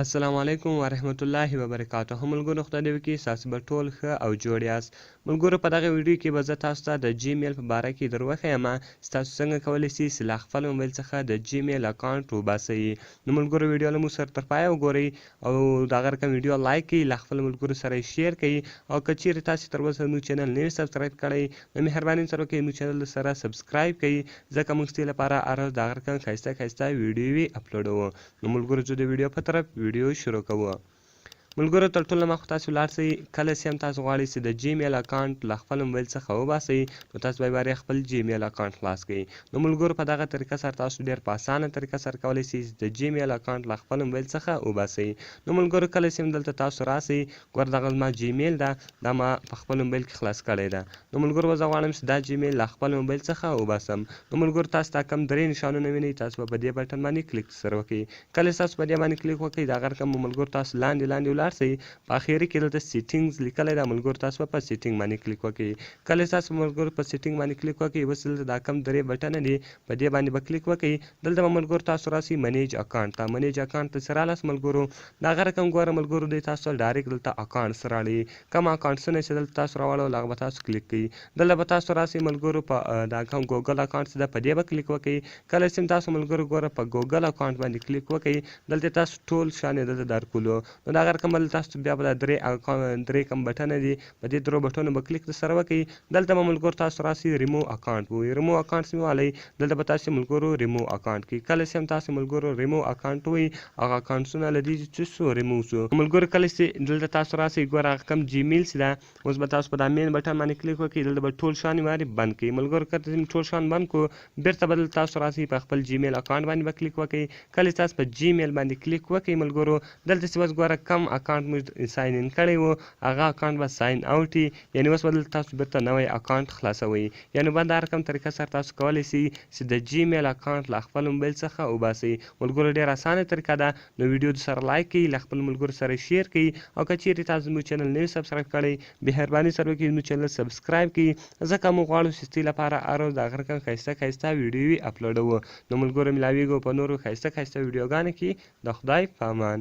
السلام علیکم ورحمت الله وبرکاته. ملګرو خدای دې وکړي ستاسو به ټول ښه او جوړ یاست. ملګرو په دغه ویډیو کې به زه تاسو ته د جیمیل په باره کې در وښیم ستاسو څنګه کولی شئ چې له خپل موبایل څخه د جیمیل اکاونټ وباسئ. نو ملګرو ویډیو له موږ سره تر پایه وګورئ او د هغه رقم ویډیو لایک کړئ، له خپل ملګرو سره یې شیر کړئ او که چیرې تاسې تر اوسه زموږ چینل نه وي سبسکرایب کړی نو مهرباني سره وکړئ زموږ چینل سره سبسکرایب کړئ، ځکه موږ ستاسو لپاره هر ورځ د هغه رقم ښایسته ویډیوې اپلوډوو. نو ملګرو زه د ویډیو په طرف ویډیو شروع کوو. ملګرو تر ټولو مخکې تاسو ولاړ شئ، کله چې هم تاسو غواړئ چې د جیمیل اکاونټ له خپل موبایل څخه وباسئ نو تاسو باید خپل جیمیل اکاونټ خلاص کړئ. نو ملګرو په دغه طریقه سره تاسو ډېر په اسانه طریقه سره کولی شئ چې د جیمیل اکاونټ له خپل موبایل څخه وباسئ. نو ملګرو کله چې هم دلته تاسو راسئ، ګوره دغه زما جیمیل ده، دا ما په خپل موبایل کې خلاص کړی ده. نو ملګرو زه غواړم چې دا جیمیل له خپل موبایل څخه وباسم. نو ملګرو تاسو ته کوم درې نښانونه وینئ، تاسو به په دې بټن باندې کلیک سره وکړئ. کله چې تاسو په دې باندې کلیک وکړئ د هغه رقم ملګرو تاسو لاندې ولاړ شئ، په اخري کې دلته سیټینګز لیکلی ده، ملګرو تاسو په سیټینګ باندې کلیک وکړئ. کله چې تاسو ملګرو په سیټینګ باندې کلیک وکړئ، اوس دلته دا کم درې بټنه دي په دې باندې به کلیک وکړئ. دلته به ملګرو تاسو راسئ منیج اکاونټ ته. منیج اکاونټ ته چې رالاست ملګرو د هغه رقم ګوره ملګرو دی تاسو ډایرکټ دلته اکاونټس راړئ، کوم اکاونټسونه چې دلته تاسو راوړل هغه به تاسو کلیک کړئ. دلته به تاسو راسئ ملګرو په دا کوم ګوګل اکاونټ چې ده په دې به کلیک وکړئ. کله چې تاسو ملګرو ګوره په ګوګل اکاونټ باندې کلیک وکړئ، دلته تاسو ټول شیان دلته درکولو. نو د هغه رقم به تاسو بیا به درې کم بټنه دي په دې درو بټنو به کلیک سره وکړئ. دلته به ملګرو تاسو راسئ ریمو اکاونټ ووایي، ریمو اکاونټ چې والئ دلته به تاسو ملګرو ریمو اکاونټ کړئ. کله چې هم تاسو ملګرو ریمو اکاونټ ووایي هغه اکاونټسونه له دې چې څو ریمو شو. ملګرو کله چې دلته تاسو راسئ ګوره هغه کوم جیمیل چې ده اوس به تاسو په دا مین بټن باندې کلیک وکړئ، دلته به ټول شیان بند کړئ. ملګرو کله چې ټول شیان بند کړو بېرته به دلته تاسو راسئ په خپل جیمیل اکاونټ باندې به کلیک وکړئ. کله چې تاسو په جیمیل باندې کلیک وکړئ ملګرو دلته چې اوس ګوره کم اکاونټ موږ ساین ان کړی و هغه اکاونټ به ساین اوټ وي، یعنې اوس به دلته تاسو بېرته نوی اکاونټ خلاصوئ. یعنې به دا رقم طریقه سره تاسو کولی شئ چې د جیمیل اکاونټ له خپل موبایل څخه وباسئ. ملګرو ډېره اسانه طریقه ده. نو ویډیو سره لایک کړئ، له خپل ملګرو سره شیر کړئ او که چیرې تاسو زموږ چینل نه وي سبسکرایب کړی مهرباني سره وکړئ زموږ چینل سبسکرایب کړئ، ځکه موږ غواړو چې ستاسو لپاره هر ورځ د هغه رقم ښایسته ویډیوې اپلوډوو. نو ملګرو ملاویږو په نورو ښایسته ویډیوګانو کې. د خدای په امان.